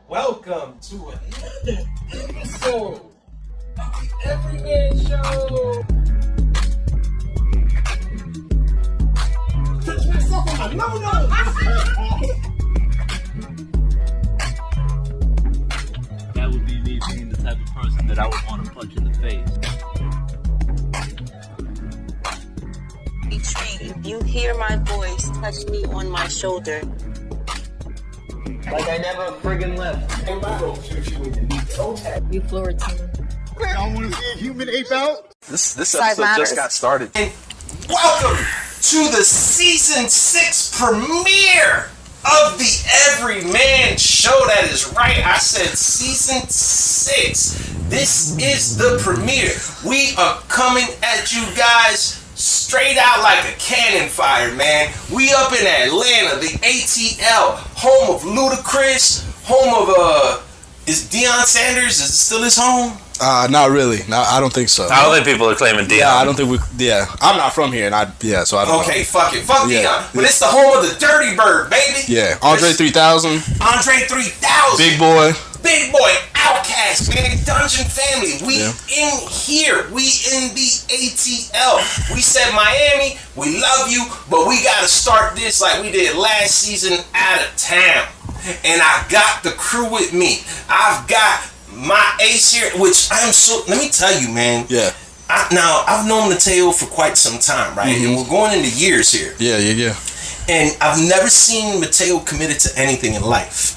Welcome to another episode of the Everyman Show. Catch myself on my no-no. That would be me being the type of person that I would want to punch in the face. If you hear my voice, touch me on my shoulder. Like I never friggin' left. You Florentine. Y'all want to see a human ape out? This episode just got started. And welcome to the season 6 premiere of the Everyman Show. That is right. I said season 6. This is the premiere. We are coming at you guys straight out like a cannon fire, man. We up in Atlanta, the ATL, home of Ludacris, home of is Deion Sanders? Is it still his home? Not really. No, I don't think so. I don't think people are claiming Deion. Yeah, I don't think we. Yeah, I'm not from here, and so I don't. Okay, fuck it, fuck Deion. But it's the home of the Dirty Bird, baby. Yeah, Andre 3000. Andre 3000. Big boy. Big boy, Outcast, man, Dungeon Family. We in here. We in the ATL. We said Miami, we love you, but we gotta start this like we did last season out of town. And I got the crew with me. I've got my ace here, which I'm so. Let me tell you, man. Yeah. Now I've known Mateo for quite some time, right? Mm-hmm. And we're going into years here. Yeah. And I've never seen Mateo committed to anything in life.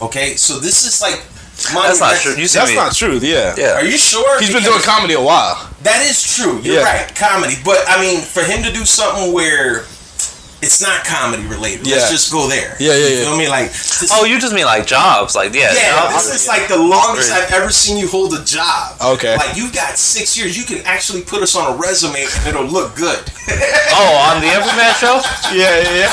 Okay, so this is like. That's not true. That's not true. Yeah. Are you sure? He's been doing comedy a while. That is true. You're right, comedy. But I mean, for him to do something where it's not comedy related, let's just go there. Yeah. You feel me? Like, you just mean like jobs? Like jobs. This is like the longest I've ever seen you hold a job. Okay. Like you've got 6 years. You can actually put us on a resume and it'll look good. On the Everyman Show? Yeah.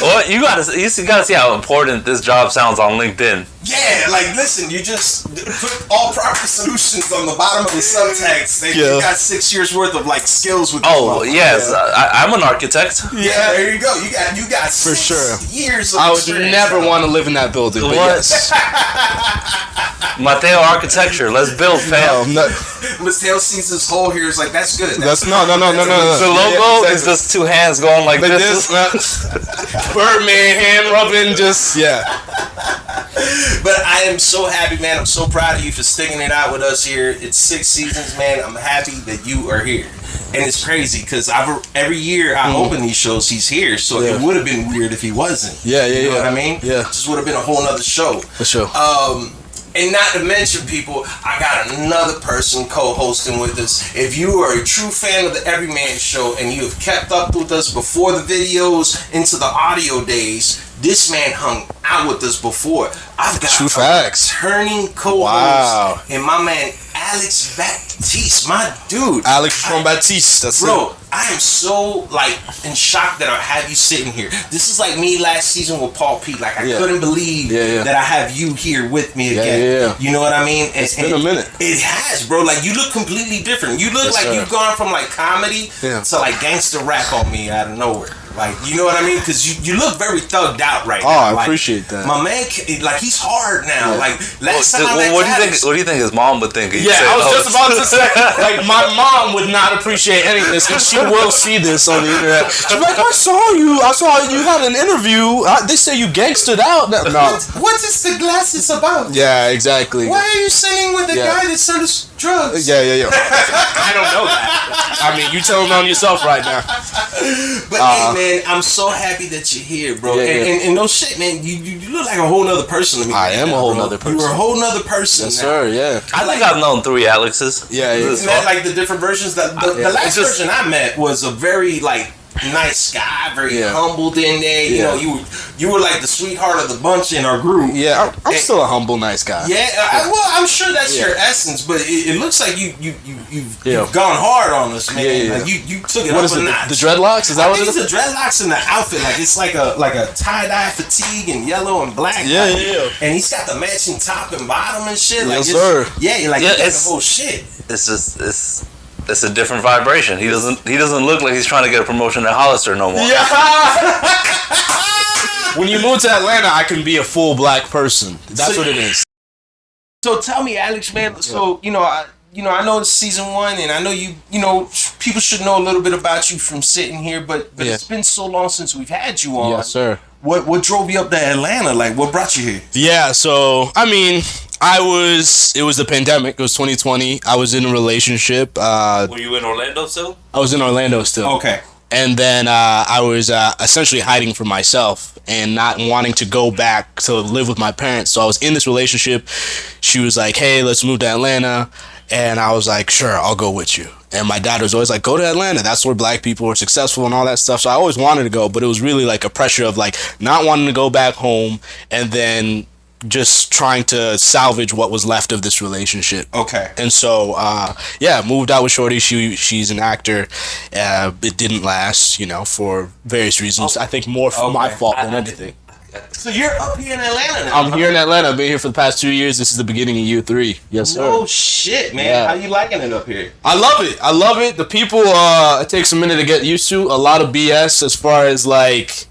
Well, you gotta see how important this job sounds on LinkedIn. Yeah, like listen, you just put all proper solutions on the bottom of the subtext. You got 6 years worth of like skills with. Yes, I'm an architect. Yeah, there you go. You got for 6 years. Of I would experience. never want to live in that building. But yes. Mateo Architecture. Let's build, fam. Mateo sees this hole here. It's like that's good. No. The logo is just two hands going like this. Birdman hand rubbing, just But I am so happy, man. I'm so proud of you for sticking it out with us here. It's 6 seasons, man. I'm happy that you are here. And it's crazy because every year I open these shows, he's here. So it would have been weird if he wasn't. Yeah. You know what I mean? Yeah. Just would have been a whole nother show. For sure. And not to mention, people, I got another person co-hosting with us. If you are a true fan of the Everyman Show and you have kept up with us before the videos into the audio days, this man hung out with us before. I've got True facts. Returning co-host and my man Alex Jean-Baptiste, my dude. Alex Jean-Baptiste, that's bro, I am so in shock that I have you sitting here. This is like me last season with Paul P. Like I couldn't believe that I have you here with me again. Yeah. You know what I mean? It's been a minute. It has, bro. Like you look completely different. You look like you've gone from like comedy to like gangster rap on me out of nowhere. Like, you know what I mean? Because you look very thugged out right now. I appreciate that. My man, like, he's hard now. Like, last time what do you think his mom would think? I was just about to say, like, my mom would not appreciate any of this, and she will see this on the internet. She's like, I saw you had an interview. They say you gangstered out. No. What is the glasses about? Yeah, exactly. Why are you sitting with the guy that sells drugs? Yeah. I don't know that. I mean, you tell them on yourself right now. But hey, man, I'm so happy that you're here, bro. And no shit, man. You look like a whole nother person to me. I am a whole nother person. You're a whole nother person. Yes, sir. Yeah. I think I've known 3 Alexes. Yeah. You met like the different versions. The last version I met was a very like nice guy, very humbled in there. You know, you were like the sweetheart of the bunch in our group. Yeah, I'm still a humble, nice guy. Yeah, well, I'm sure that's your essence, but it looks like you've gone hard on us, man. Yeah. Like you took it what up is a it? notch. The dreadlocks? Is that what it is? It's the dreadlocks and the outfit. Like it's like a tie-dye fatigue and yellow and black. Yeah. And he's got the matching top and bottom and shit. Like, yes, sir. Yeah, like it's the whole shit. It's just it's a different vibration. He doesn't look like he's trying to get a promotion at Hollister no more. Yeah. when you move to Atlanta, I can be a full black person. That's what it is. So tell me, Alex, man. So I know it's season 1, and I know people should know a little bit about you from sitting here, but it's been so long since we've had you on. Yes, sir. What drove you up to Atlanta? Like, what brought you here? Yeah, so I mean, it was the pandemic. It was 2020. I was in a relationship. Were you in Orlando still? I was in Orlando still. Okay. And then I was essentially hiding from myself and not wanting to go back to live with my parents. So I was in this relationship. She was like, hey, let's move to Atlanta. And I was like, sure, I'll go with you. And my dad was always like, go to Atlanta. That's where black people are successful and all that stuff. So I always wanted to go, but it was really like a pressure of like not wanting to go back home and then just trying to salvage what was left of this relationship. Okay. And so, moved out with Shorty. She's an actor. It didn't last, for various reasons. I think more for my fault than anything. So you're up here in Atlanta now? I'm here in Atlanta. I've been here for the past 2 years. This is the beginning of year 3. Yes, sir. Oh shit, man! Yeah. How you liking it up here? I love it. The people, it takes a minute to get used to. A lot of BS as far as like,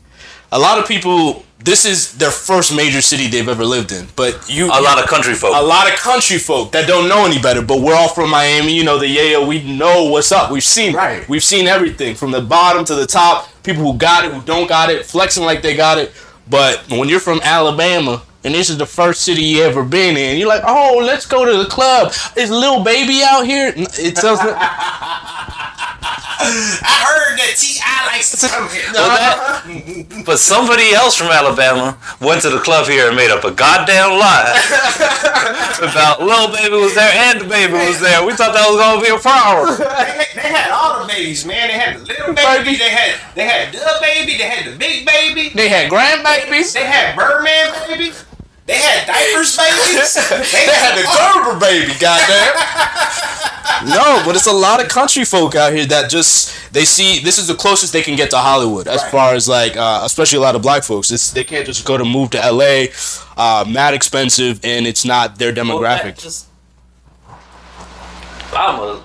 a lot of people. This is their first major city they've ever lived in. But a lot of country folk. A lot of country folk that don't know any better. But we're all from Miami. The yayo. We know what's up. We've seen Right. We've seen everything from the bottom to the top. People who got it, who don't got it, flexing like they got it. But when you're from Alabama and this is the first city you ever been in, you're like, oh, let's go to the club. Is Lil Baby out here? It doesn't. I heard that T.I. likes to come here. But somebody else from Alabama went to the club here and made up a goddamn lie about Lil Baby was there and the baby was there. We thought that was gonna be a problem. They had all the babies, man. They had the little baby. They had the baby. They had the big baby. They had grandbabies. They had Birdman babies. They had diapers babies. They had the Gerber baby, goddamn. No, but it's a lot of country folk out here that they see this is the closest they can get to Hollywood as far as like, especially a lot of black folks. They can't just go to move to LA, mad expensive, and it's not their demographic. I'm a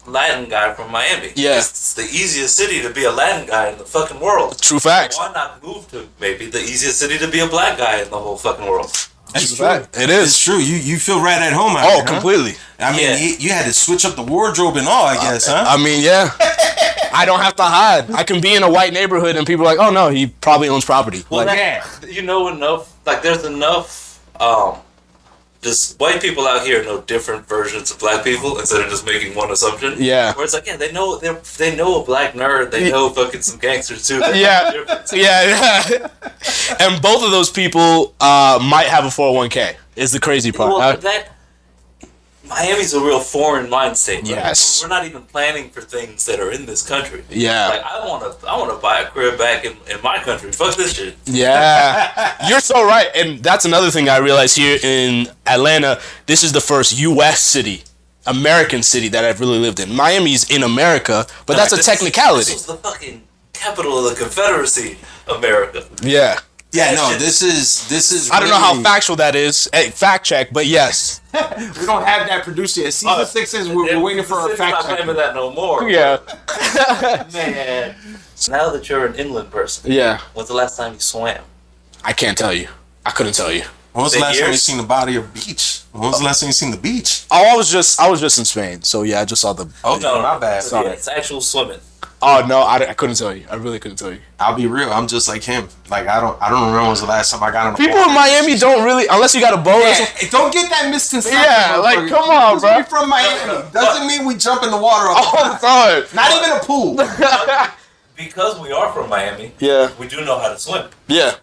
Latin guy from Miami. Yeah. It's the easiest city to be a Latin guy in the fucking world. True facts. Why not move to maybe the easiest city to be a black guy in the whole fucking world? That's true. It It's is. true. You feel right at home out Oh, here, huh? completely. I mean, Yeah. you had to switch up the wardrobe and all, I guess, huh? I mean, yeah. I don't have to hide. I can be in a white neighborhood and people are like, oh no, he probably owns property. Well, Like, you know enough. Like, there's enough. Just white people out here know different versions of black people instead of just making one assumption. Yeah. Where it's like, yeah, they know a black nerd. They know fucking some gangsters too. yeah. And both of those people might have a 401k. Is the crazy part. Well, Miami's a real foreign mind state. Right? Yes. We're not even planning for things that are in this country. Yeah. Like, I wanna buy a crib back in my country. Fuck this shit. Yeah, you're so right, and that's another thing I realized here in Atlanta. This is the first U.S. city, American city that I've really lived in. Miami's in America, but that's a technicality. This is the fucking capital of the Confederacy, America. Yeah. Yeah, That no, shit- this is. I don't know how really- factual that is. Hey, fact check, but yes. We don't have that produced yet. Season 6 is we're waiting for our City's fact not check. claiming that no more. Yeah. Man. Now that you're an inland person, Yeah. when's the last time you swam? I can't tell you. I couldn't tell you. When was the Been last time you years? seen the body or beach? When was the last time you seen the beach? Oh, I was just in Spain, so yeah, I just saw the. Oh, my bad. Sorry. Yeah, it's actual swimming. Oh no, I couldn't tell you. I really couldn't tell you. I'll be real. I'm just like him. Like I don't remember when was the last time I got on. People in Miami don't really, unless you got a boat. Or something. Yeah, don't get that misconception. Yeah, like, motherfucker. come on, Just bro. be from Miami doesn't mean we jump in the water all All the the time. time. Not even a pool. Because we are from Miami, Yeah. we do know how to swim. Yeah.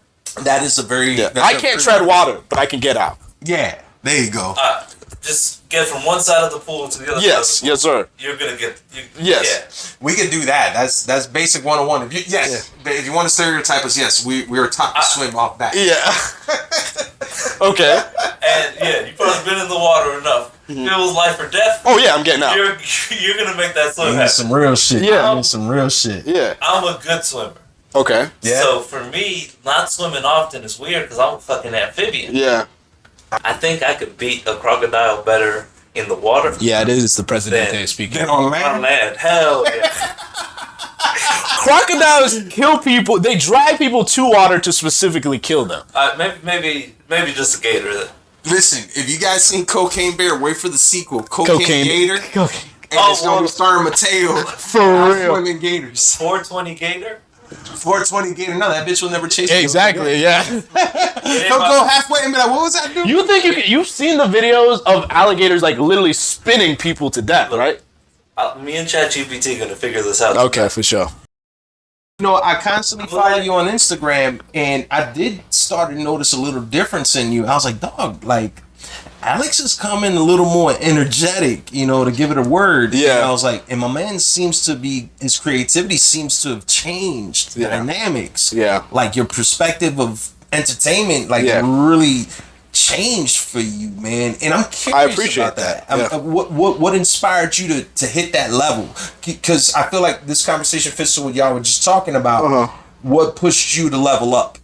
That is a very. Yeah. that's I a can't very- tread water, but I can get out. Yeah, there you go. Just get from one side of the pool to the other Yes, side of the yes, sir. pool. You're gonna get. Yes. We can do that. That's basic 101. If you want to stereotype us, yes, we are taught to swim off that. Yeah. Okay. And yeah, you've probably been in the water enough. If it was life or death, Oh yeah, I'm getting out. you're gonna make that swim We need happen. some real shit. Yeah. We need some real shit. Yeah. I'm a good swimmer. Okay. Yeah. So for me, not swimming often is weird because I'm a fucking amphibian. Yeah. I think I could beat a crocodile better in the water Yeah, it is the Presidente Then- speaking. Get on on land. land. Hell yeah. Crocodiles kill people. They drag people to water to specifically kill them. Maybe just a gator. Listen, if you guys seen Cocaine Bear, wait for the sequel. Cocaine Gator. Cocaine. And it's going to be starring Mateo. For real. Swimming gators. 420 gator? 420 Gator. No, that bitch will never chase you. Exactly, yeah. Don't go halfway and be like, what was that dude? You think you've seen the videos of alligators like literally spinning people to death, right? Me and ChatGPT gonna figure this out. Okay, for sure. You know, I constantly follow you on Instagram, and I did start to notice a little difference in you. I was like, dog, like, Alex is coming a little more energetic, you know, to give it a word. Yeah. And I was like, and my man seems to be, his creativity seems to have changed the dynamics. Yeah. Like, your perspective of entertainment, like, really changed for you, man. And I'm curious I appreciate about that. Yeah. What inspired you to hit that level? Because I feel like this conversation fits to what y'all were just talking about. What pushed you to level up?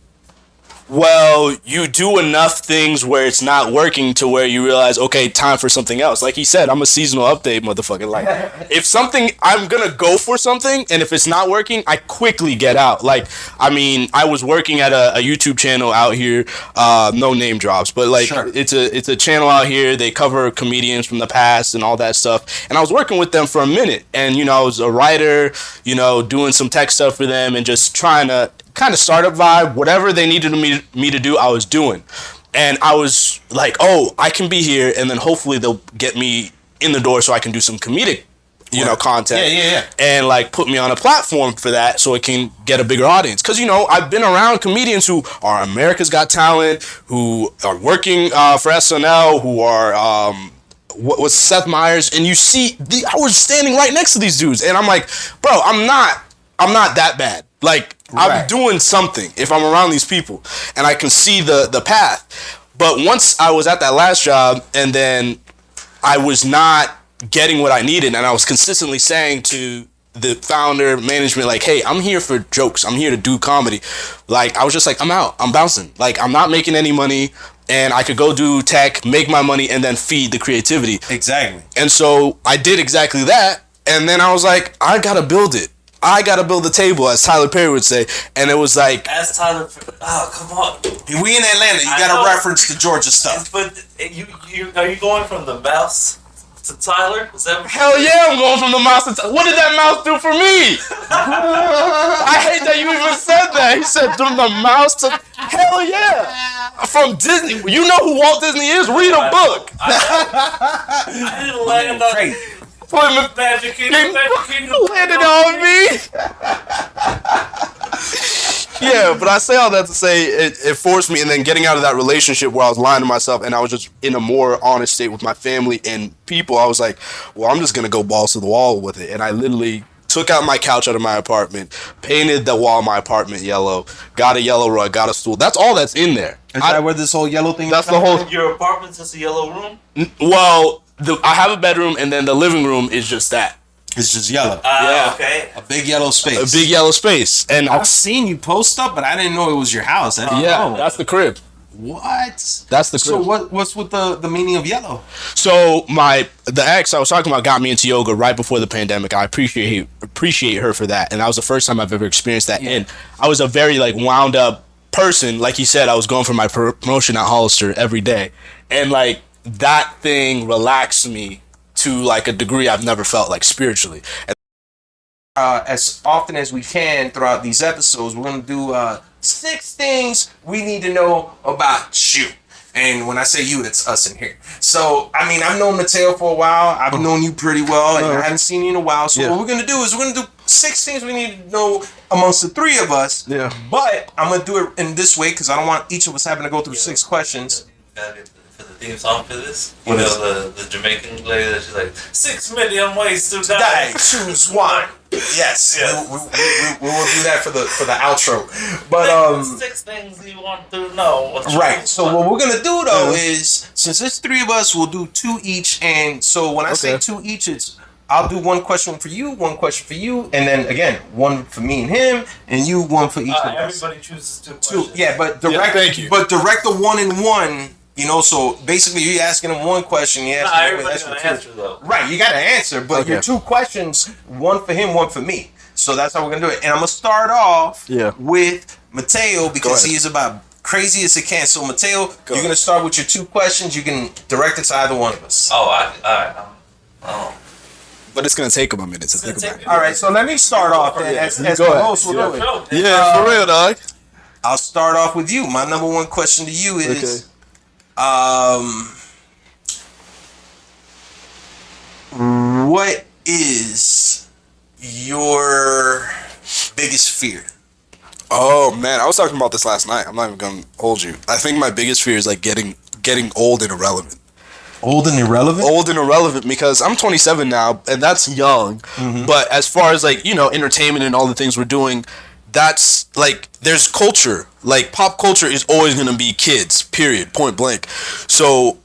Well, you do enough things where it's not working to where you realize, okay, time for something else. Like he said, I'm a seasonal update motherfucker. Like, if something, I'm gonna go for something, and if it's not working, I quickly get out. Like, I mean, I was working at a YouTube channel out here, no name drops, but like, it's a channel out here. They cover comedians from the past and all that stuff. And I was working with them for a minute, and you know, I was a writer, you know, doing some tech stuff for them, and just trying to kind of startup vibe, whatever they needed me to do, I was doing. And I was like, oh, I can be here, and then hopefully they'll get me in the door so I can do some comedic, you know, content. Yeah. And like put me on a platform for that so it can get a bigger audience. Because, you know, I've been around comedians who are America's Got Talent, who are working for SNL, who are what was Seth Meyers, and you see, I was standing right next to these dudes, and I'm like, bro, I'm not that bad. Like, I'm doing something if I'm around these people, and I can see the path. But once I was at that last job, and then I was not getting what I needed, and I was consistently saying to the founder, management, like, hey, I'm here for jokes. I'm here to do comedy. Like, I was just like, I'm out. I'm bouncing. Like, I'm not making any money, and I could go do tech, make my money, and then feed the creativity. Exactly. And so I did exactly that, and then I was like, I gotta build it. I gotta build the table, as Tyler Perry would say. And it was like, As Tyler, oh come on, We in Atlanta. You got to reference the Georgia stuff. But you are you going from the mouse to Tyler? Is that hell yeah, I'm going from the mouse to What did that mouse do for me? I hate that you even said that. He said from the mouse to hell yeah. From Disney. You know who Walt Disney is? Read a book. I didn't land on Great. Magic Kingdom. Landed on me. Yeah, but I say all that to say it forced me, and then getting out of that relationship where I was lying to myself, and I was just in a more honest state with my family and people. I was like, well, I'm just gonna go balls to the wall with it, and I literally took out my couch out of my apartment, painted the wall of my apartment yellow, got a yellow rug, got a stool. That's all that's in there. Is that where this whole yellow thing? That's the whole. Your apartment's just a yellow room? Well, I have a bedroom, and then the living room is just that. It's just yellow. Yeah. Okay. A big yellow space. A big yellow space. And I've seen you post up, but I didn't know it was your house. I didn't know. that's the crib. What? That's the So crib. what's with the meaning of yellow? So the ex I was talking about got me into yoga right before the pandemic. I appreciate her for that, and that was the first time I've ever experienced that. And I was a very like wound up person. Like you said, I was going for my promotion at Hollister every day, and like that thing relaxed me to like a degree I've never felt, like spiritually. As often as we can throughout these episodes, we're gonna do 6 things we need to know about you. And when I say you, it's us in here. So, I mean, I've known Mateo for a while. I've known you pretty well, and I haven't seen you in a while. So what we're gonna do is we're gonna do 6 things we need to know amongst the 3 of us. Yeah. But I'm gonna do it in this way because I don't want each of us having to go through 6 questions. For the theme song for this, you know the Jamaican lady that she's like 6 million ways to die. Choose one. Yes, we will do that for the outro. But 6 things you want to know. right. So what we're gonna do though is, since it's 3 of us, we'll do 2 each. And so when I say 2 each, it's I'll do 1 question for you, 1 question for you, and then again 1 for me and him, and you 1 for each of us. Everybody chooses 2 2. questions. Yeah, but direct. thank you. But direct the 1 and 1. You know, so basically you're asking him 1 question. Everybody's gonna answer though. Right, you gotta answer, but your 2 questions, 1 for him, 1 for me. So that's how we're gonna do it. And I'm gonna start off Yeah. with Mateo because ahead. he is about crazy as it can. So Mateo, you're gonna start with your 2 questions. You can direct it to either one of us. But it's gonna take him a minute to think about it. All right. So let me start off then. As Go the ahead. host will do it. Yeah, for real, dog. I'll start off with you. My number 1 question to you is, what is your biggest fear? Oh man, I was talking about this last night. I'm not even gonna hold you. I think my biggest fear is like getting old and irrelevant. Old and irrelevant? Old and irrelevant because I'm 27 now, and that's young. But as far as like, you know, entertainment and all the things we're doing, that's like, there's culture. Like pop culture is always gonna be kids. Period. Point blank. So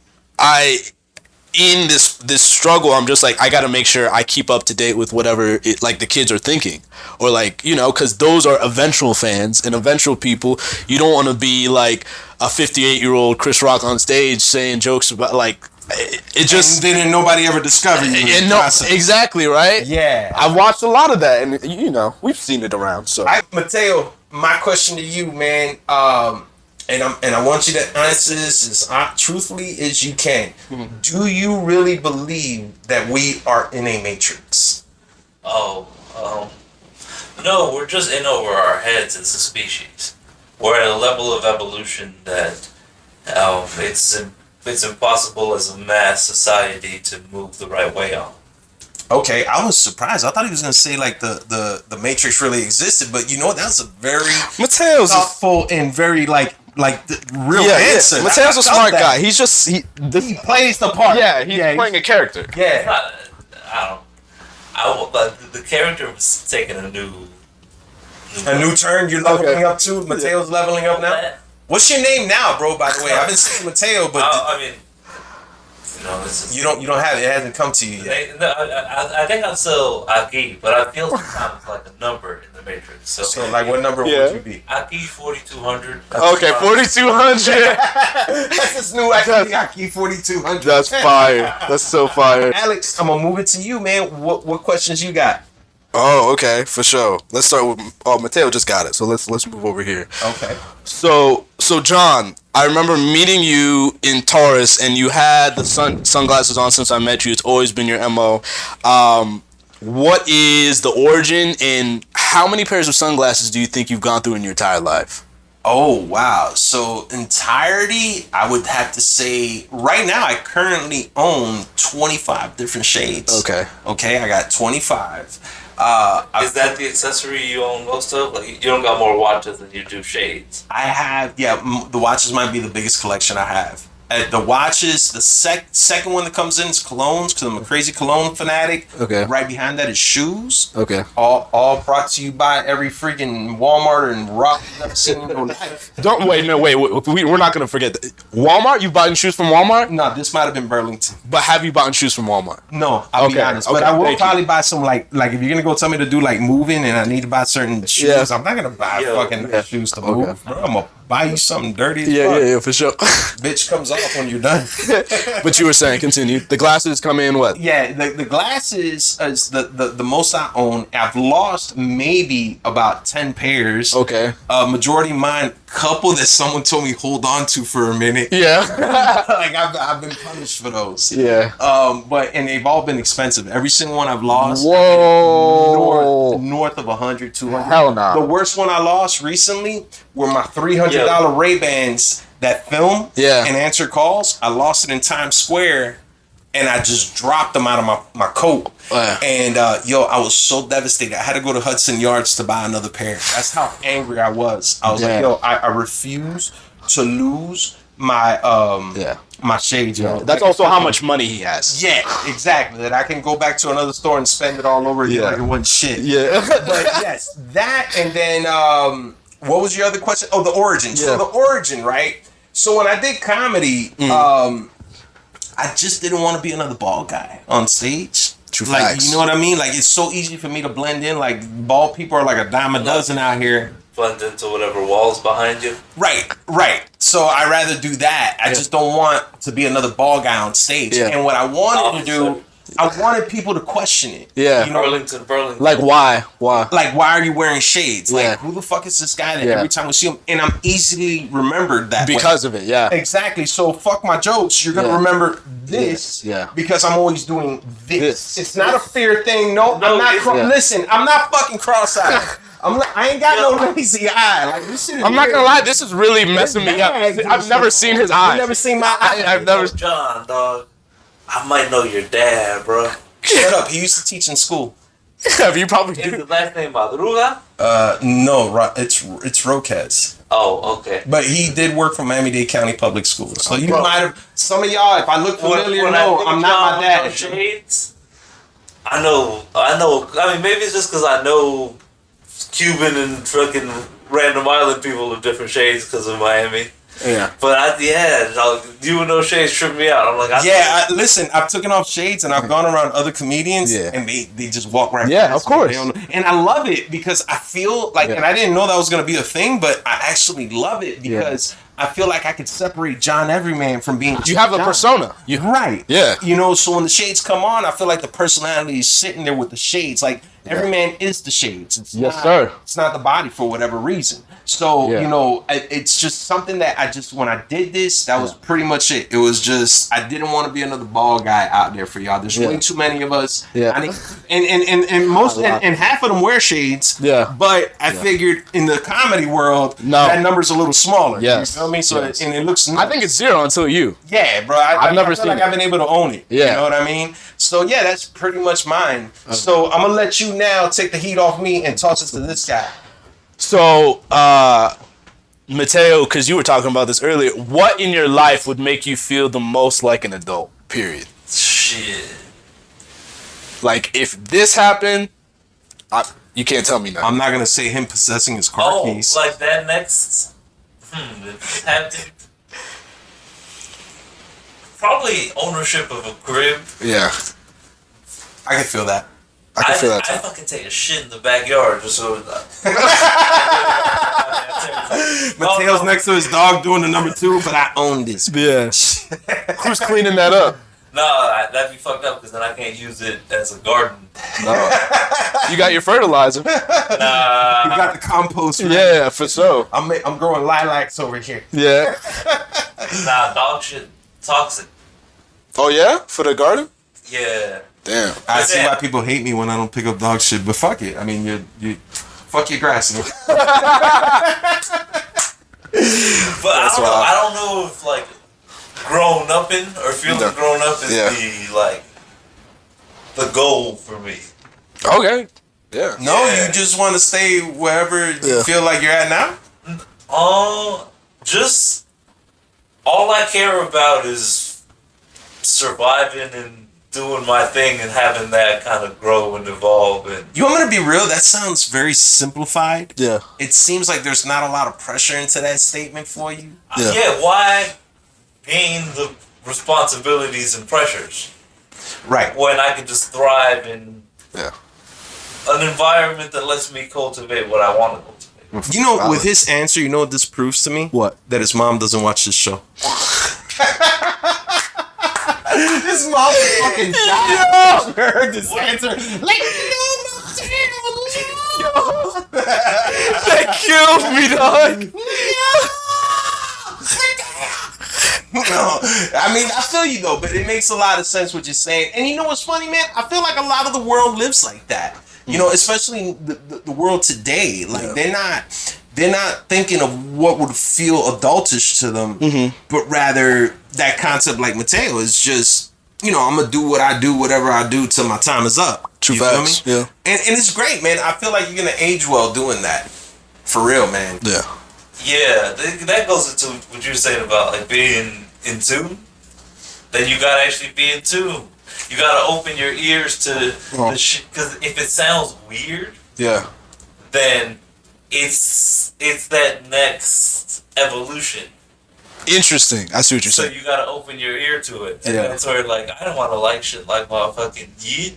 in this struggle, I'm just like, I gotta make sure I keep up to date with whatever like the kids are thinking, or like, you know, because those are eventual fans and eventual people. You don't want to be like a 58-year-old Chris Rock on stage saying jokes about like it just. And didn't nobody ever discover you? And no, exactly right. Yeah, I've watched a lot of that, and you know, we've seen it around. So, Mateo, my question to you, man, and I want you to answer this as truthfully as you can. Do you really believe that we are in a matrix? No, we're just in over our heads as a species. We're at a level of evolution that it's impossible as a mass society to move the right way on. Okay, I was surprised. I thought he was going to say like the Matrix really existed, but you know what? That's a very Mateo's thoughtful and very like the real answer. Mateo's a smart guy. He's just he plays the part. Yeah, he's playing a character. Yeah. But the character was taking a new turn. You're leveling up to. Mateo's leveling up now. That. What's your name now, bro? By the way, I've been saying Mateo, but I mean, you know, this is, you don't have it. It hasn't come to you yet. I think I'm still Aki, but I feel sometimes like a number in the Matrix. So like, what number would you be? Aki 4200. Okay, 4200. That's his new Aki 4200. That's fire. That's so fire. Alex, I'm gonna move it to you, man. What questions you got? Oh, okay, for sure. Let's start with. Oh, Mateo just got it, so let's move over here. Okay. So John, I remember meeting you in Taurus, and you had the sunglasses on since I met you. It's always been your MO. What is the origin, and how many pairs of sunglasses do you think you've gone through in your entire life? Oh, wow. So entirety, I would have to say right now I currently own 25 different shades. Okay, I got 25. Is that the accessory you own most of? Like, you don't got more watches than you do shades. I have, the watches might be the biggest collection I have. The watches, the second one that comes in is colognes, because I'm a crazy cologne fanatic. Okay. Right behind that is shoes. Okay. All brought to you by every freaking Walmart and Rock you've ever seen in your life. Don't wait. We're not gonna forget that. Walmart. You bought shoes from Walmart? No, this might have been Burlington. But have you bought shoes from Walmart? No, I'll be honest. But Okay, I will thank probably buy some like if you're gonna go tell me to do like moving and I need to buy certain shoes, Yeah. I'm not gonna buy fucking shoes to move. Bro, I'm gonna buy you something dirty as fuck. Yeah, for sure. Bitch comes off when you're done. But you were saying, continue. The glasses come in what? Yeah, the glasses is the most I own. I've lost maybe about 10 pairs. Okay. Majority of mine, couple that someone told me hold on to for a minute. Yeah. Like I've been punished for those. Yeah. And they've all been expensive. Every single one I've lost. Whoa. North of 100, 200. Hell nah. The worst one I lost recently were my $300 Ray-Bans that film and answer calls. I lost it in Times Square, and I just dropped them out of my coat. And I was so devastated. I had to go to Hudson Yards to buy another pair. That's how angry I was. I was like, I refuse to lose my my shades. That's also how much money he has. Yeah, exactly. That I can go back to another store and spend it all over again like it wasn't shit. Yeah. But yes, that, and then what was your other question? Oh, the origin. Yeah. So the origin, right? So when I did comedy, I just didn't want to be another bald guy on stage. True like, facts. you know what I mean? Like, it's so easy for me to blend in. Like, bald people are like a dime a dozen out here. Blend into whatever wall's behind you. Right. So I rather do that. I just don't want to be another ball guy on stage. Yeah. And what I wanted to do I wanted people to question it. Yeah. You know, Burlington. Like, why? Why? like, why are you wearing shades? Like, Yeah. who the fuck is this guy that Yeah. every time we see him? And I'm easily remembered that way. Because of it, yeah. Exactly. So fuck my jokes. You're gonna Yeah. remember this, Yeah. because I'm always doing this. This. It's not a fear thing. No, I'm not. Yeah. Listen, I'm not fucking cross-eyed. I ain't got no lazy eye. Like this shit. I'm not gonna lie, this is really messing me up. bad. I've never seen his You eyes. never seen my eye. I've never. John, dog. I might know your dad, bro. Shut up. He used to teach in school. Have you probably Is do? his last name Madruga? No, it's Roquez. Oh, okay. But he did work for Miami-Dade County Public Schools. So you bro. might have, some of y'all, if I look familiar, When no, I think I'm John not my with dad. those shades, I know. I mean, maybe it's just because I know Cuban and fucking random island people of different shades because of Miami. Yeah. But dog, you and those shades trip me out. I'm like, Listen, I've taken off shades and I've gone around other comedians Yeah. and they just walk right Yeah, past of course. me. They don't know. And I love it because I feel like, Yeah. and I didn't know that was going to be a thing, but I actually love it because I feel like I could separate John Everyman from being You have a John. persona. Right. Yeah. You know, so when the shades come on, I feel like the personality is sitting there with the shades. Like, every man is the shades. It's Yes, not, sir. It's not the body for whatever reason. So, Yeah. you know, it's just something that when I did this, that was pretty much it. It was just, I didn't want to be another bald guy out there for y'all. There's way too many of us. Yeah. I mean, and half of them wear shades. Yeah. But I figured in the comedy world, that number's a little smaller. Yes. You feel me? So, Yes. and it looks I think it's zero until you. yeah, bro. I've never I feel seen like it. I've been able to own it. Yeah. You know what I mean? So yeah, that's pretty much mine. So I'm gonna let you now take the heat off me and toss it to this guy. So, Mateo, because you were talking about this earlier, what in your life would make you feel the most like an adult? Period. shit. Like, if this happened, you can't tell me nothing. I'm not gonna say him possessing his car Oh, keys. like that next. If it happened. Probably ownership of a crib. Yeah. I can feel that. I can feel that I too. fucking take a shit in the backyard just so. Mateo's next to his dog doing the number 2, but I own this. Yeah. Who's cleaning that up? No, that'd be fucked up because then I can't use it as a garden. No. You got your fertilizer. You got the compost. Ready. Yeah, for sure. I'm growing lilacs over here. Yeah. Nah, dog shit toxic. Oh, yeah? For the garden? Yeah. Damn. I see Yeah. why people hate me when I don't pick up dog shit, but fuck it. I mean, you fuck your grass. But I don't know if like grown up in or feeling No. grown up is Yeah. the goal for me. Okay. Yeah. No, Yeah. you just want to stay wherever you Yeah. feel like you're at now? Just all I care about is surviving and doing my thing and having that kind of grow and evolve. And You want me to be real? That sounds very simplified. Yeah. It seems like there's not a lot of pressure into that statement for you. Yeah. why gain the responsibilities and pressures Right. when I can just thrive in Yeah. an environment that lets me cultivate what I want to cultivate? You know, with his answer, you know what this proves to me? What? That his mom doesn't watch this show. His mom fucking died. She heard this answer. Like, That killed me, dog. no. I mean, I feel you though, but it makes a lot of sense what you're saying. And you know what's funny, man? I feel like a lot of the world lives like that. You know, especially the world today. Like they're not thinking of what would feel adultish to them, but rather that concept, like Mateo, is just, you know, I'm gonna do what I do, whatever I do till my time is up. True You feel facts, me? yeah. And it's great, man. I feel like you're gonna age well doing that. For real, man. Yeah. Yeah, that goes into what you were saying about like being in tune. Then you gotta actually be in tune. You gotta open your ears to the shit. Because if it sounds weird, Yeah. then it's that next evolution. Interesting. I see what you're So saying. you gotta open your ear to it. And Yeah. that's where like I don't want to like shit like motherfucking yeet.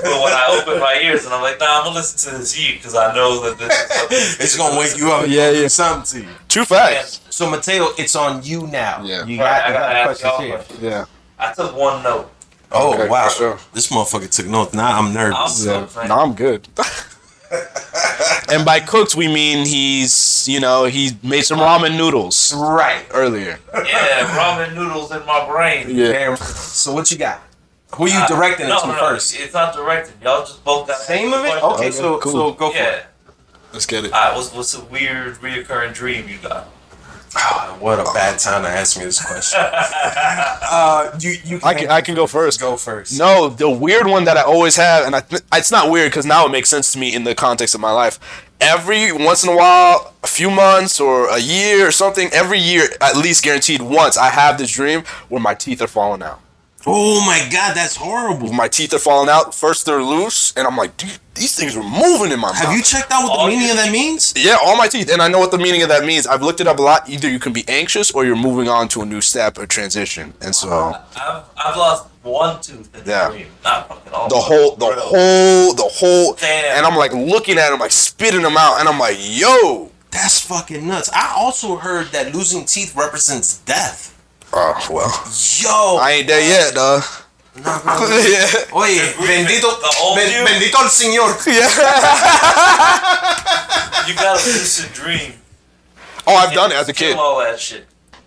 But when I open my ears and I'm like, nah, I'm gonna listen to this yeet because I know that this is It's gonna wake you up. And Yeah, yeah. something to you. True facts. So Mateo, it's on you now. Yeah. You Right, got I gotta the ask questions y'all here. questions. Yeah. I took one note. Oh, Okay, wow. for sure. This motherfucker took notes. Now I'm nervous. No, I'm good. And by cooked, we mean he's, you know, he made some ramen noodles Right. earlier. Yeah, ramen noodles in my brain. Yeah. Damn. So what you got? Who you directing it to first? It's not directed. Y'all just both got Same of it? Okay, so cool. so go for Yeah. it. Let's get it. Alright, what's a weird reoccurring dream you got? Oh, what a bad time to ask me this question. You I can go first. Go first. No, the weird one that I always have, and it's not weird because now it makes sense to me in the context of my life. Every once in a while, a few months or a year or something, every year, at least guaranteed once, I have this dream where my teeth are falling out. Oh my God, that's horrible. My teeth are falling out. First they're loose, and I'm like, dude, these things are moving in my mouth. Have you checked out what the meaning of that means? Yeah, all my teeth, and I know what the meaning of that means. I've looked it up a lot. Either you can be anxious or you're moving on to a new step or transition, and so I've lost one tooth in the dream. Not fucking all. the whole, Damn. and I'm like looking at him, like spitting them out, and I'm like, yo. That's fucking nuts. I also heard that losing teeth represents death. Oh well, Yo. I ain't there yet, dog. Yeah. Oye, bendito, old you? bendito el Señor. You got a lucid dream. Oh, I've done it as a kid. Kill all that shit.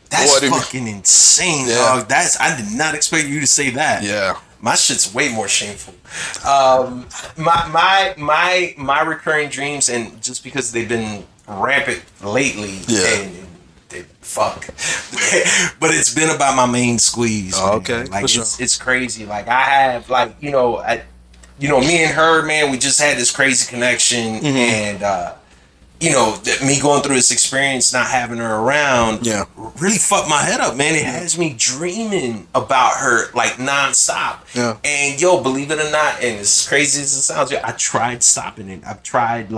That's What do you mean? fucking insane, Yeah. dog. I did not expect you to say that. Yeah. My shit's way more shameful. My recurring dreams, and just because they've been rampant lately, Yeah. and they fuck, but it's been about my main squeeze. Oh, man. okay, like for it's crazy. Like I have, like me and her, man, we just had this crazy connection, and me going through this experience, not having her around, Yeah. really fucked my head up, man. It has me dreaming about her like nonstop. Yeah. And believe it or not, and as crazy as it sounds, I tried stopping it. I've tried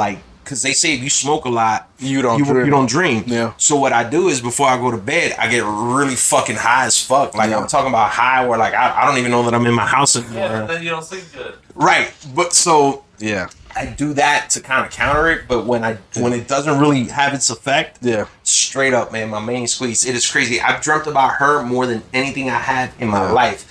because they say if you smoke a lot, You don't dream. You don't dream. Yeah. So what I do is before I go to bed, I get really fucking high as fuck. Like Yeah. I'm talking about high where like I don't even know that I'm in my house anymore. Yeah, then you don't sleep good. Right. But so Yeah. I do that to kind of counter it, but when it doesn't really have its effect, Yeah. straight up, man, my main squeeze. It is crazy. I've dreamt about her more than anything I had in my life.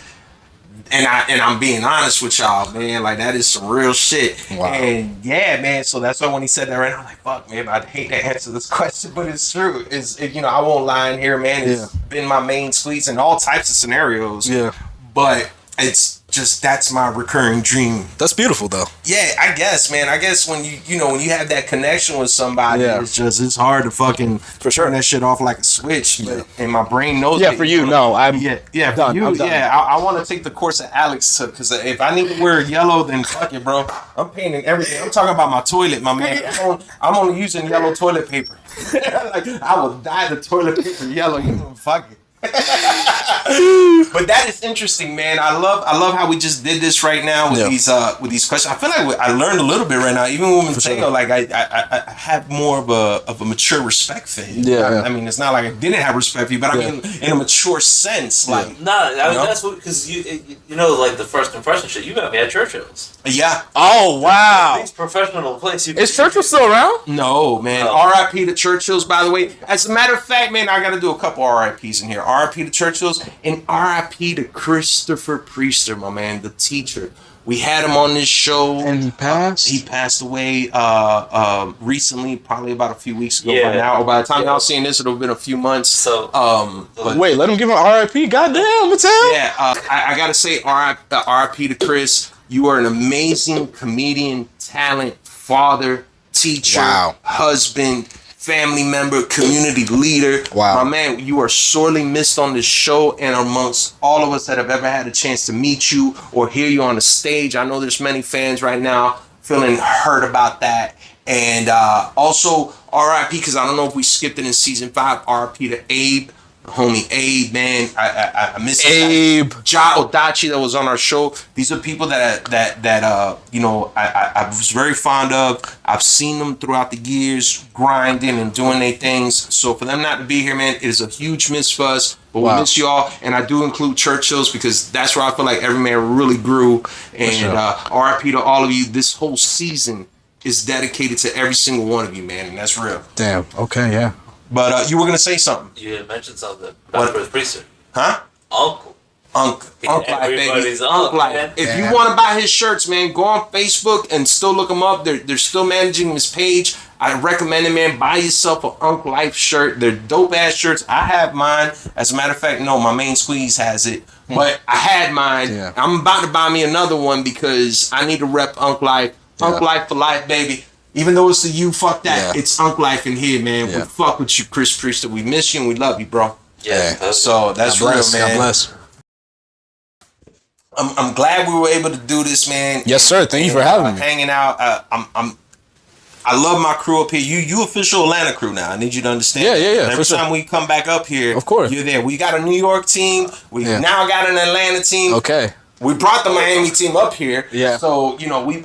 And I'm being honest with y'all, man. Like that is some real shit. Wow. And yeah, man. So that's why when he said that, right, I'm like, fuck, man. I'd hate to answer this question, but it's true. I won't lie in here, man. It's been my main squeeze in all types of scenarios. Yeah. But it's just that's my recurring dream. That's beautiful, though. Yeah, I guess, man. I guess when when you have that connection with somebody, it's hard to fucking turn that shit off like a switch. But, and my brain knows. Yeah, for you, no, I'm yeah, done. for you, I'm done. yeah. I want to take the course that Alex took because if I need to wear yellow, then fuck it, bro. I'm painting everything. I'm talking about my toilet, my man. I'm only using yellow toilet paper. Like I will dye the toilet paper yellow. Fuck it. But that is interesting, man. I love how we just did this right now with these questions. I feel like I learned a little bit right now, even with Mateo. Like I have more of a mature respect for him. Yeah. I mean, it's not like I didn't have respect for you, but I mean in a mature sense, like Nah, I mean, that's what because like the first impression shit. You got me at Churchill's. yeah. Oh, wow. These professional place. Is Churchill still around? No, man. R.I.P. to Churchill's, by the way. As a matter of fact, man, I got to do a couple R.I.P.s in here. R.I.P. to Churchill's and R.I.P. to Christopher Priester, my man, the teacher. We had him on this show. And he passed? He passed away recently, probably about a few weeks ago. Yeah. By now, or by the time y'all seeing this, it'll have been a few months. So, but Wait, let him give an RIP? Goddamn, Mattel. yeah, I gotta say R.I.P. to Chris. You are an amazing comedian, talent, father, teacher, Wow. husband, family member, community leader. Wow. My man, you are sorely missed on this show and amongst all of us that have ever had a chance to meet you or hear you on the stage. I know there's many fans right now feeling hurt about that. And also R.I.P. because I don't know if we skipped it in season 5. R.I.P. to Abe. Homie Abe, man, I miss Abe. Ja Odachi that was on our show. These are people that I was very fond of. I've seen them throughout the years grinding and doing their things. So for them not to be here, man, it is a huge miss for us. But we miss y'all, and I do include Churchill's because that's where I feel like every man really grew. And RIP to all of you. This whole season is dedicated to every single one of you, man, and that's real. Damn. Okay, yeah. But you were gonna say something, you had mentioned something about Chris Priester. huh? Uncle. Unk Life, baby. Everybody's Unk Life. man. If you want to buy his shirts, man, go on Facebook and still look him up. They're still managing his page. I recommend it, man. Buy yourself an Unk Life shirt. They're dope ass shirts. I have mine. As a matter of fact, no, my main squeeze has it. But I had mine. Yeah. I'm about to buy me another one because I need to rep Unk Life. Unk Life for life, baby. Even though it's the you, fuck that. Yeah. It's Unk Life in here, man. Yeah. We fuck with you, Chris Priester. We miss you and we love you, bro. Yeah. So that's God bless, real, man. God bless. I'm glad we were able to do this, man. Yes, sir. Thank you for having me. Hanging out. I love my crew up here. You official Atlanta crew now. I need you to understand. Yeah. Every For sure. time we come back up here, Of course. you're there. We got a New York team. We now got an Atlanta team. Okay. We brought the Miami team up here. Yeah. So,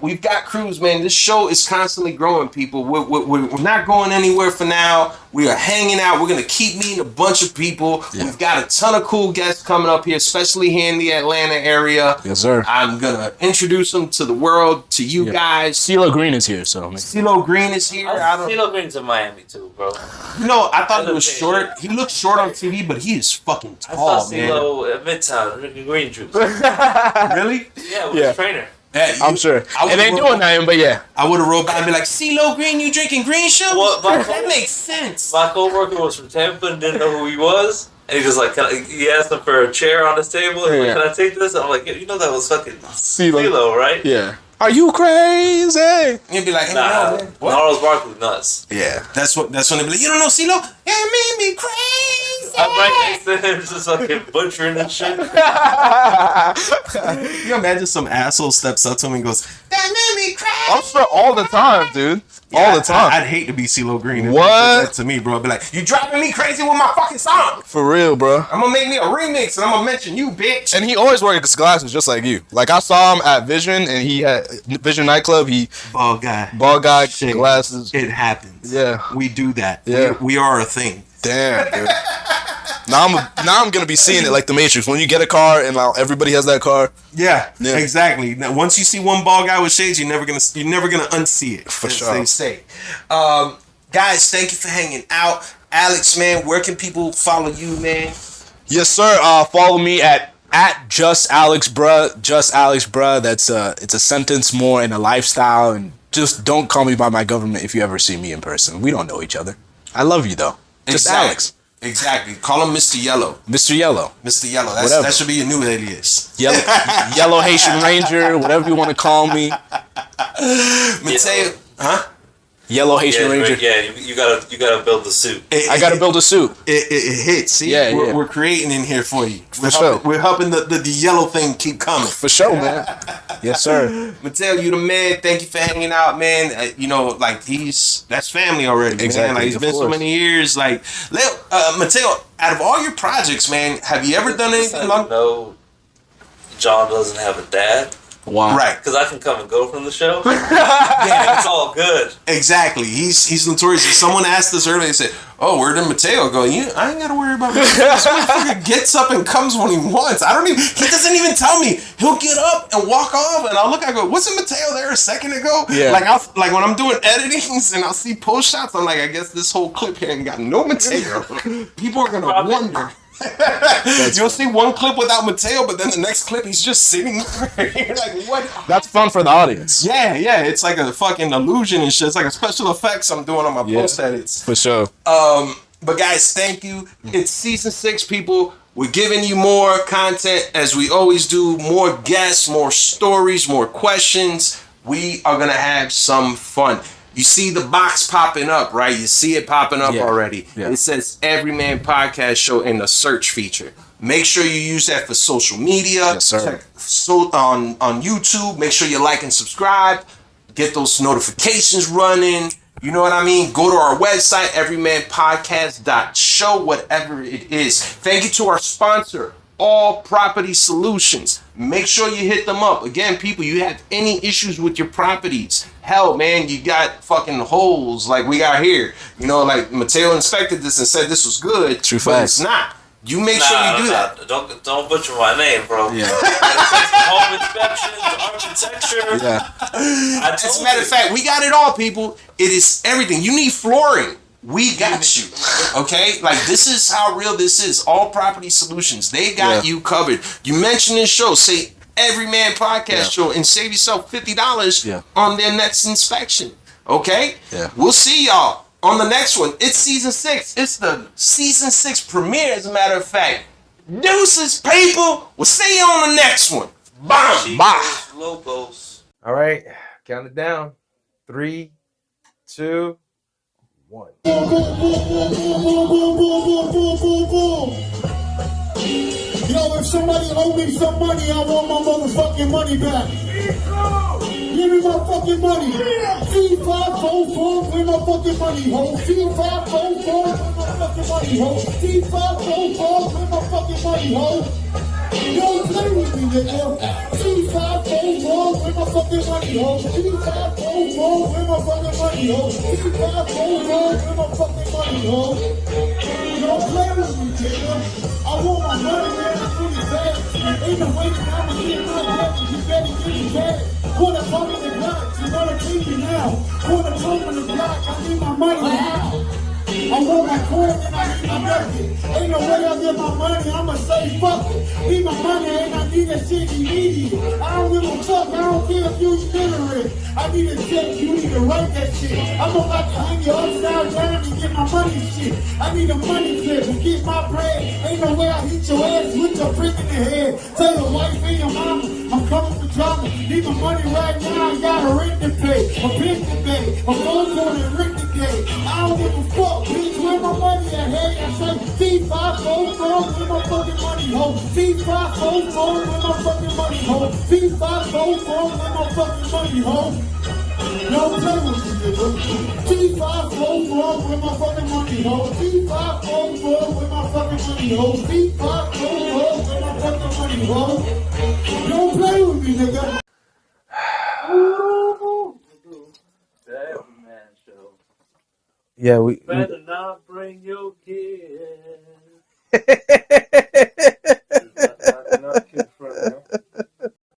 we've got crews, man. This show is constantly growing, people. We're not going anywhere for now. We are hanging out. We're going to keep meeting a bunch of people. Yeah. We've got a ton of cool guests coming up here, especially here in the Atlanta area. Yes, sir. I'm going to introduce them to the world, to you guys. CeeLo Green is here, so. CeeLo Green is here. CeeLo Green's in Miami too, bro. I thought he was short. He looks short on TV, but he is fucking I tall, saw man. CeeLo at Midtown drinking green juice. Really? Yeah, with his trainer. I'm sure. It ain't doing nothing, but yeah. I would have rolled by and be like, CeeLo Green, you drinking green shoes? Well, that makes sense. My coworker was from Tampa and didn't know who he was. And he was like, he asked him for a chair on his table. He was like, can I take this? I'm like, you know that was fucking CeeLo, right? Yeah. Are you crazy? You'd be like, hey, Nah, no, man. What? Gnarls Barkley nuts. Yeah. That's when they be like, you don't know CeeLo? It made me crazy. I'm right next to him, just fucking butchering and shit. You imagine some asshole steps up to him and goes, that made me crazy. I'm sure all the time, dude. All the time. I'd hate to be CeeLo Green. What? That to me, bro. I'd be like, you driving me crazy with my fucking song. For real, bro. I'm gonna make me a remix and I'm gonna mention you, bitch. And he always wore his glasses just like you. Like, I saw him at Vision, and he had Vision nightclub. He Bald guy. Shit. Glasses. It happens. Yeah. We do that. Yeah. We are a thing. Damn, dude. Now I'm gonna be seeing it like the Matrix. When you get a car and everybody has that car. Yeah, exactly. Now, once you see one bald guy with shades, you're never gonna unsee it. For as sure. they say. Guys, thank you for hanging out. Alex, man, where can people follow you, man? Yes, sir. Follow me at just Alex bruh. Just Alex bruh. That's it's a sentence more in a lifestyle, and just don't call me by my government if you ever see me in person. We don't know each other. I love you though. Just Exactly. Alex. Exactly. Call him Mr. Yellow. Mr. Yellow. Mr. Yellow. Whatever. That should be your new alias. Yellow Haitian Ranger, whatever you want to call me. Mateo, huh? Yellow Haitian Ranger. You gotta build the suit. I gotta build a suit. It hits. See, Yeah, we're creating in here for you. sure. We're helping the yellow thing keep coming. For sure, man. Yes, sir. Mateo, you the man. Thank you for hanging out, man. That's family already. Exactly, Man. Like, it's of been so course. many years. Like, Mateo, out of all your projects, man, have you ever done anything like? No, John doesn't have a dad. Wow. Right. Because I can come and go from the show. Yeah, it's all good. Exactly. He's notorious. Someone asked us earlier. They said, "Oh, where did Mateo go?" I ain't gotta worry about Mateo. This motherfucker gets up and comes when he wants. He doesn't even tell me. He'll get up and walk off, and I'll look. I go, "Wasn't Mateo there a second ago?" Yeah. Like when I'm doing editings and I'll see post shots, I'm like, I guess this whole clip here ain't got no Mateo. People are gonna wonder. You'll see one clip without Mateo, but then the next clip he's just sitting there. You're like, what? That's fun for the audience. Yeah, it's like a fucking illusion and shit. It's like a special effects I'm doing on my post edits. For sure. But guys, thank you. It's season 6, people. We're giving you more content as we always do. More guests, more stories, more questions. We are gonna have some fun. You see the box popping up, right? You see it popping up already. Yeah. It says Everyman Podcast Show in the search feature. Make sure you use that for social media. Yes, sir. On YouTube, make sure you like and subscribe. Get those notifications running. You know what I mean? Go to our website, everymanpodcast.show, whatever it is. Thank you to our sponsor, All Property Solutions. Make sure you hit them up. Again, people, you have any issues with your properties. Hell, man, you got fucking holes like we got here. You know, like Mateo inspected this and said this was good. True but facts. it's not. You make sure you do that. Don't butcher my name, bro. Yeah. Home inspections, architecture. Yeah. I As a matter of fact, we got it all, people. It is everything. You need flooring. we got you. Okay? Like, this is how real this is. All Property Solutions. They got you covered. You mention this show, say Every Man Podcast Show, and save yourself $50 on their next inspection. Okay? Yeah. We'll see y'all on the next one. It's season 6. It's the season 6 premiere, as a matter of fact. Deuces, people. We'll see you on the next one. Bye. Bye. Logos. All right, count it down. 3, 2, 1. Yo, if somebody owe me some money, I want my motherfucking money back. Give me my fucking money. C544, where my fucking money, ho. C544, where my fucking money, ho. C544, where my fucking money, ho. Don't play with me, nigga. C544, where my fucking money, ho. C544, where my fucking money, ho. C544, where my fucking money, ho. Don't play with me, nigga. I want my money, man. It's really bad. Ain't no way that I'ma get my money. You better get me back. Put a pump in the block. You wanna keep me now. Put a pump in the block. I need my money now. I want my coin and I need my nugget. Ain't no way I get my money, I'ma say fuck it. Need my money and I need that shit immediate. I don't give a fuck, I don't care if you illiterate. I need a check, you need to write that shit. I'm about to hang you upside down and get my money shit. I need a money clip to get my bread. Ain't no way I hit your ass with your brick in the head. Tell your wife and your mama, I'm coming for drama. Need my money right now, I got a rent to pay. A bill to pay, a phone call and rent to pay. I don't give a fuck, bitch, where my money at? Hey, I say C544, where my fucking money, ho. C544, where my fucking money, ho. C544, where my fucking money, ho. Don't play with me, nigga. C544, where my fucking money, ho. C544, where my fucking money, ho. C544, where my fucking money, ho. Don't play with me, nigga. Yeah, we Better not bring your kids.